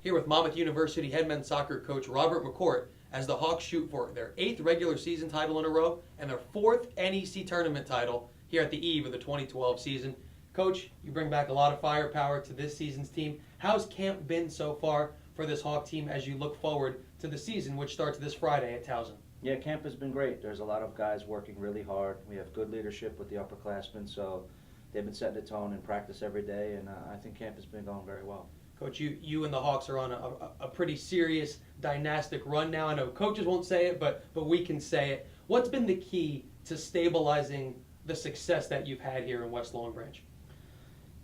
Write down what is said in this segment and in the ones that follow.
Here with Monmouth University head men's soccer coach Robert McCourt as the Hawks shoot for their 8th regular season title in a row and their 4th NEC tournament title here at the eve of the 2012 season. Coach, you bring back a lot of firepower to this season's team. How's camp been so far for this Hawk team as you look forward to the season, which starts this Friday at Towson? Yeah, camp has been great. There's a lot of guys working really hard. We have good leadership with the upperclassmen, so they've been setting the tone in practice every day, and I think camp has been going very well. Coach, you and the Hawks are on a pretty serious dynastic run now. I know coaches won't say it, but we can say it. What's been the key to stabilizing the success that you've had here in West Long Branch?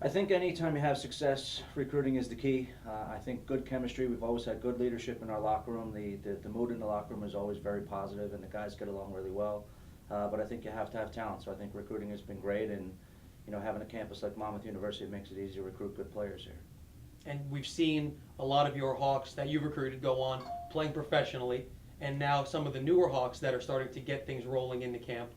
I think anytime you have success, recruiting is the key. I think good chemistry. We've always had good leadership in our locker room. The mood in the locker room is always very positive, and the guys get along really well. But I think you have to have talent. So I think recruiting has been great, and having a campus like Monmouth University makes it easy to recruit good players here. And we've seen a lot of your Hawks that you've recruited go on playing professionally, and now some of the newer Hawks that are starting to get things rolling into camp.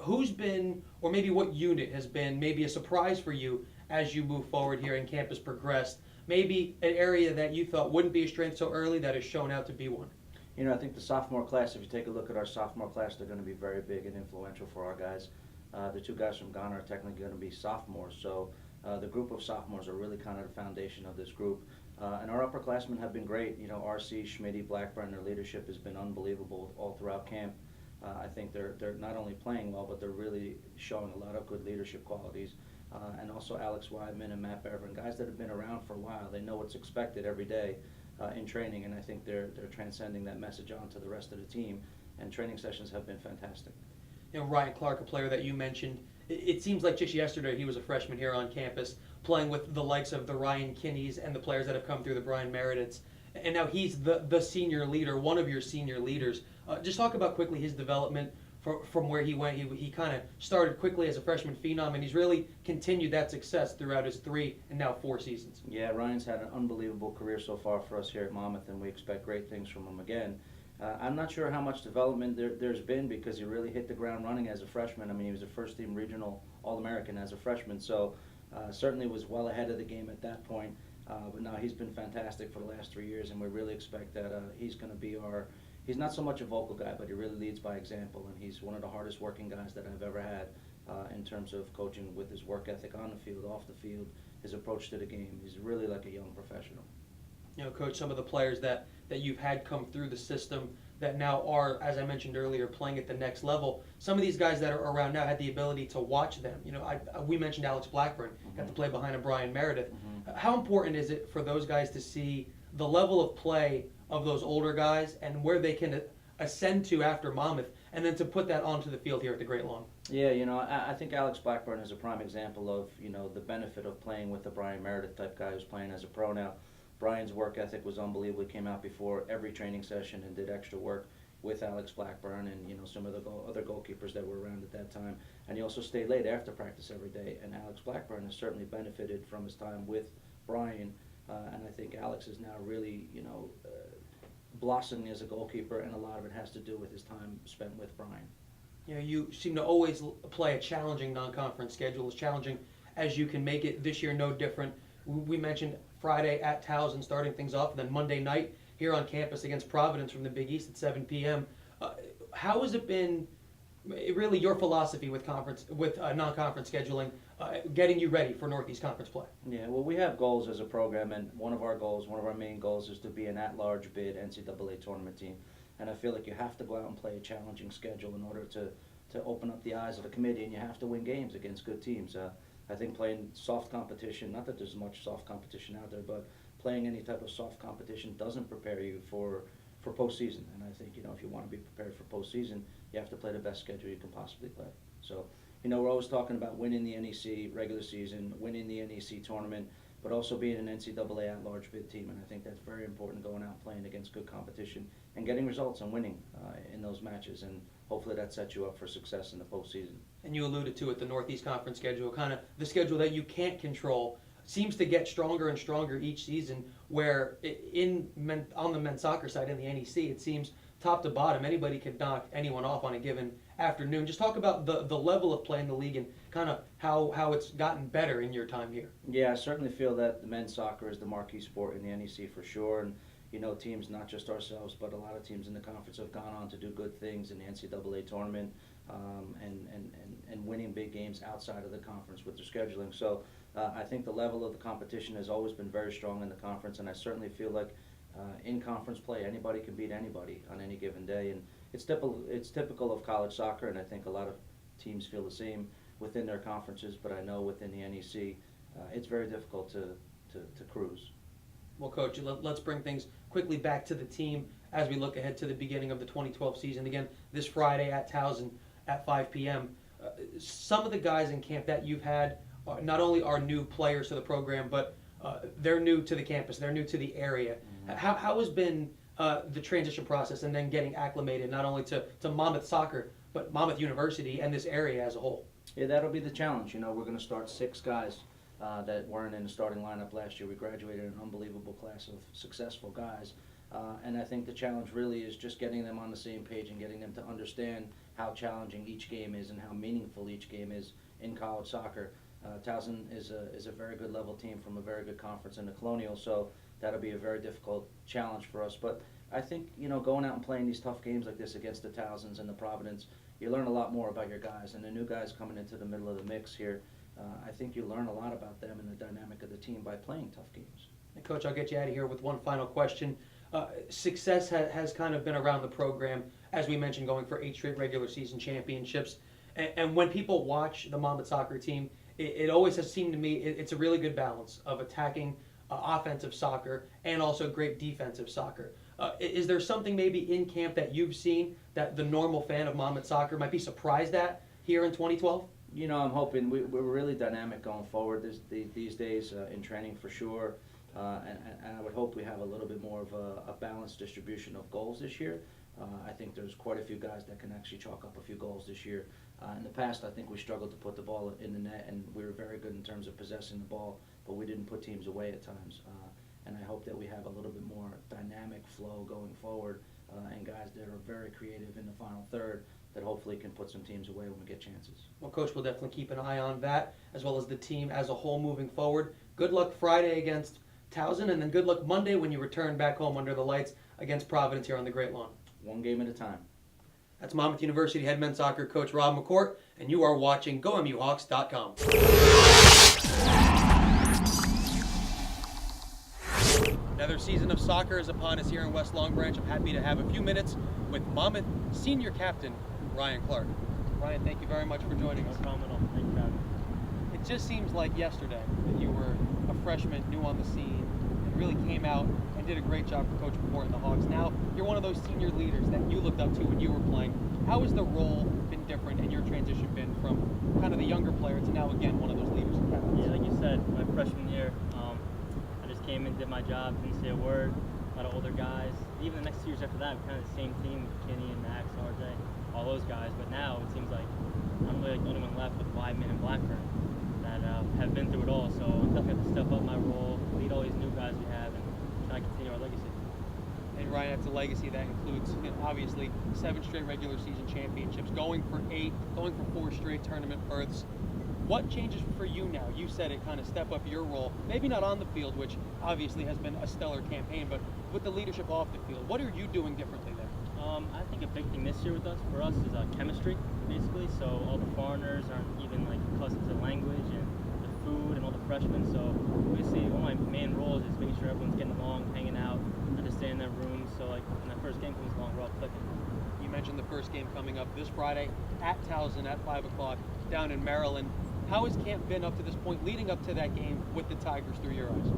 Who's been, or maybe what unit has been maybe a surprise for you as you move forward here and camp has progressed? Maybe an area that you thought wouldn't be a strength so early that has shown out to be one? I think the sophomore class, if you take a look at our sophomore class, they're going to be very big and influential for our guys. The two guys from Ghana are technically going to be sophomores, so the group of sophomores are really kind of the foundation of this group. And our upperclassmen have been great. RC, Schmitty, Blackburn, their leadership has been unbelievable all throughout camp. I think they're not only playing well, but they're really showing a lot of good leadership qualities. And also Alex Wyman and Matt Beverin, guys that have been around for a while. They know what's expected every day in training, and I think they're transcending that message on to the rest of the team. And training sessions have been fantastic. Ryan Clark, a player that you mentioned, it seems like just yesterday he was a freshman here on campus playing with the likes of the Ryan Kinneys and the players that have come through, the Brian Merediths. And now he's the senior leader, one of your senior leaders. Just talk about quickly his development from where he went. He kind of started quickly as a freshman phenom, and he's really continued that success throughout his 3 and now 4 seasons. Yeah, Ryan's had an unbelievable career so far for us here at Monmouth, and we expect great things from him again. I'm not sure how much development there's been because he really hit the ground running as a freshman. I mean, he was a first-team regional All-American as a freshman, so certainly was well ahead of the game at that point. But now he's been fantastic for the last 3 years, and we really expect that he's going to be he's not so much a vocal guy, but he really leads by example, and he's one of the hardest working guys that I've ever had in terms of coaching with his work ethic on the field, off the field, his approach to the game. He's really like a young professional. Coach, some of the players that you've had come through the system that now are, as I mentioned earlier, playing at the next level. Some of these guys that are around now had the ability to watch them. We mentioned Alex Blackburn, got to play behind a Brian Meredith. How important is it for those guys to see the level of play of those older guys and where they can ascend to after Monmouth, and then to put that onto the field here at the Great Long? Yeah, I think Alex Blackburn is a prime example of, the benefit of playing with the Brian Meredith type guy who's playing as a pro now. Brian's work ethic was unbelievable. He came out before every training session and did extra work with Alex Blackburn and some of the other goalkeepers that were around at that time. And he also stayed late after practice every day. And Alex Blackburn has certainly benefited from his time with Brian. And I think Alex is now really, blossoming as a goalkeeper, and a lot of it has to do with his time spent with Brian. You seem to always play a challenging non-conference schedule, as challenging as you can make it. This year, no different. We mentioned Friday at Towson starting things off, and then Monday night here on campus against Providence from the Big East at 7 p.m. How has it been, really, your philosophy with non-conference scheduling, getting you ready for Northeast Conference play? Yeah, well, we have goals as a program, and one of our main goals is to be an at-large bid NCAA tournament team. And I feel like you have to go out and play a challenging schedule in order to open up the eyes of the committee, and you have to win games against good teams. I think playing soft competition, not that there's much soft competition out there, but playing any type of soft competition doesn't prepare you for postseason. And I think, if you want to be prepared for postseason, you have to play the best schedule you can possibly play. So, we're always talking about winning the NEC regular season, winning the NEC tournament, but also being an NCAA at-large bid team. And I think that's very important, going out and playing against good competition and getting results and winning in those matches. And hopefully that sets you up for success in the postseason. And you alluded to it, the Northeast Conference schedule, kind of the schedule that you can't control, seems to get stronger and stronger each season, where on the men's soccer side in the NEC, it seems top to bottom, anybody can knock anyone off on a given afternoon. Just talk about the level of play in the league and kind of how it's gotten better in your time here. Yeah, I certainly feel that the men's soccer is the marquee sport in the NEC for sure, and you know, teams, not just ourselves, but a lot of teams in the conference have gone on to do good things in the NCAA tournament, and winning big games outside of the conference with their scheduling. So I think the level of the competition has always been very strong in the conference, and I certainly feel like in conference play, anybody can beat anybody on any given day, and it's typical of college soccer, and I think a lot of teams feel the same within their conferences, but I know within the NEC, it's very difficult to cruise. Well, Coach, let's bring things quickly back to the team as we look ahead to the beginning of the 2012 season. Again, this Friday at Towson at 5 p.m. Some of the guys in camp that you've had not only are new players to the program, but they're new to the campus, they're new to the area. Mm-hmm. How has been the transition process and then getting acclimated not only to Monmouth soccer, but Monmouth University and this area as a whole? Yeah, that'll be the challenge. You know, we're going to start 6 guys that weren't in the starting lineup last year. We graduated an unbelievable class of successful guys. And I think the challenge really is just getting them on the same page and getting them to understand how challenging each game is and how meaningful each game is in college soccer. Towson is a very good level team from a very good conference in the Colonial, so that'll be a very difficult challenge for us. But I think, you know, going out and playing these tough games like this against the Towsons and the Providence, you learn a lot more about your guys, and the new guys coming into the middle of the mix here, I think you learn a lot about them and the dynamic of the team by playing tough games. And Coach, I'll get you out of here with one final question. Success has kind of been around the program, as we mentioned, going for 8 straight regular season championships. And when people watch the Monmouth soccer team, it always has seemed to me it's a really good balance of attacking offensive soccer and also great defensive soccer. Is there something maybe in camp that you've seen that the normal fan of Monmouth soccer might be surprised at here in 2012? You know, I'm hoping we're really dynamic going forward these days in training for sure. And I would hope we have a little bit more of a balanced distribution of goals this year. I think there's quite a few guys that can actually chalk up a few goals this year. In the past, I think we struggled to put the ball in the net, and we were very good in terms of possessing the ball, but we didn't put teams away at times. And I hope that we have a little bit more dynamic flow going forward, and guys that are very creative in the final third that hopefully can put some teams away when we get chances. Well, Coach, we'll definitely keep an eye on that, as well as the team as a whole moving forward. Good luck Friday against Towson, and then good luck Monday when you return back home under the lights against Providence here on the Great Lawn. One game at a time. That's Monmouth University head men's soccer coach Rob McCourt, and you are watching GoMUHawks.com. Another season of soccer is upon us here in West Long Branch. I'm happy to have a few minutes with Monmouth senior captain Ryan Clark. Ryan, thank you very much for joining us. No problem at all. Thank you for having me. It just seems like yesterday that you were a freshman, new on the scene, and really came out and did a great job for Coach McCourt and the Hawks. Now, you're one of those senior leaders that you looked up to when you were playing. How has the role been different and your transition been from kind of the younger player to now, again, one of those leaders? Yeah, like you said, my freshman year, I just came in, did my job, didn't say a word. A lot of older guys. Even the next 2 years after that, we're kind of the same team with Kenny and Max, RJ, all those guys. But now it seems like I'm really like the only one left with Weidman and Blackburn that have been through it all. So I'm definitely have to step up my role, lead all these new guys we have, and try to continue our legacy. And Ryan, that's a legacy that includes, obviously, 7 straight regular season championships, going for 8, going for 4 straight tournament berths. What changes for you now? You said it, kind of step up your role, maybe not on the field, which obviously has been a stellar campaign, but with the leadership off the field, what are you doing differently there? I think a big thing this year for us is chemistry, basically. So all the foreigners aren't even like accustomed to the language and the food and all the freshmen. So basically, one of my main roles is making sure everyone's getting along, hanging out, understanding their rooms. So like when that first game comes along, we're all clicking. You mentioned the first game coming up this Friday at Towson at 5 o'clock down in Maryland. How has camp been up to this point, leading up to that game with the Tigers through your eyes?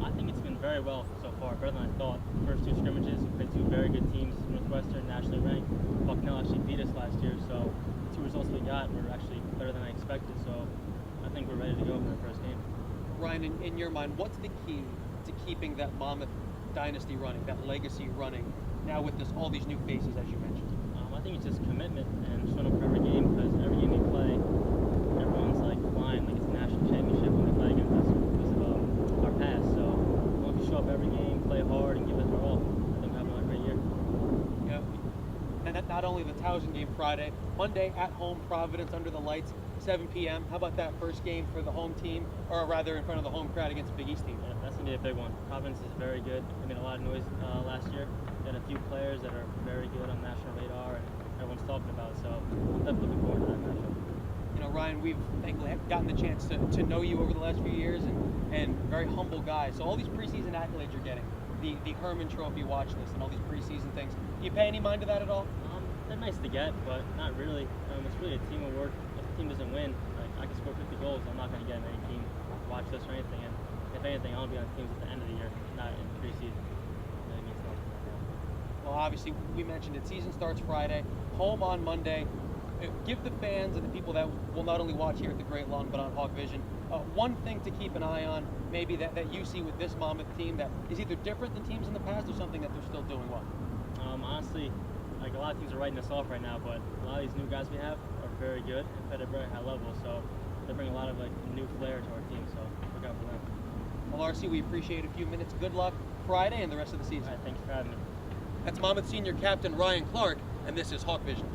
I think it's been very well so far, better than I thought. The first 2 scrimmages, we played 2 very good teams, Northwestern, nationally ranked. Bucknell actually beat us last year, so the 2 results we got were actually better than I expected, so I think we're ready to go for the first game. Ryan, in your mind, what's the key to keeping that Monmouth dynasty running, that legacy running, now with all these new faces, as you mentioned? I think it's just commitment and showing up for every game, because every game we play, everyone's like flying like it's a national championship when they play against us because of our past. So as long as we show up every game, play hard, and give it our all, I think we'll have another great year. Yeah. And not only the Towson game Friday, Monday at home, Providence under the lights, 7 p.m. How about that first game for the home team, or rather in front of the home crowd against the Big East team? Yeah, that's going to be a big one. Providence is very good. They made a lot of noise last year. They had a few players that are very good on national radar, and everyone's talking about. So I'm definitely looking forward to that matchup. You know, Ryan, we've thankfully gotten the chance to know you over the last few years, and very humble guy. So all these preseason accolades you're getting, the Herman Trophy watch list and all these preseason things, do you pay any mind to that at all? They're nice to get, but not really. It's really a team award. If the team doesn't win, like I can score 50 goals, I'm not going to get any team watch list or anything. And if anything, I'll be on teams at the end of the year, not in preseason. It really means nothing right now. Well, obviously, we mentioned it. Season starts Friday, home on Monday. Give the fans and the people that will not only watch here at the Great Lawn, but on Hawk Vision, one thing to keep an eye on, maybe that you see with this Monmouth team that is either different than teams in the past or something that they're still doing well. Honestly, like a lot of teams are writing us off right now, but a lot of these new guys we have are very good and play at a very high level. So they bring a lot of like new flair to our team. So look out for them. Well, RC, we appreciate a few minutes. Good luck Friday and the rest of the season. All right, thanks for having me. That's Monmouth senior captain Ryan Clark, and this is Hawk Vision.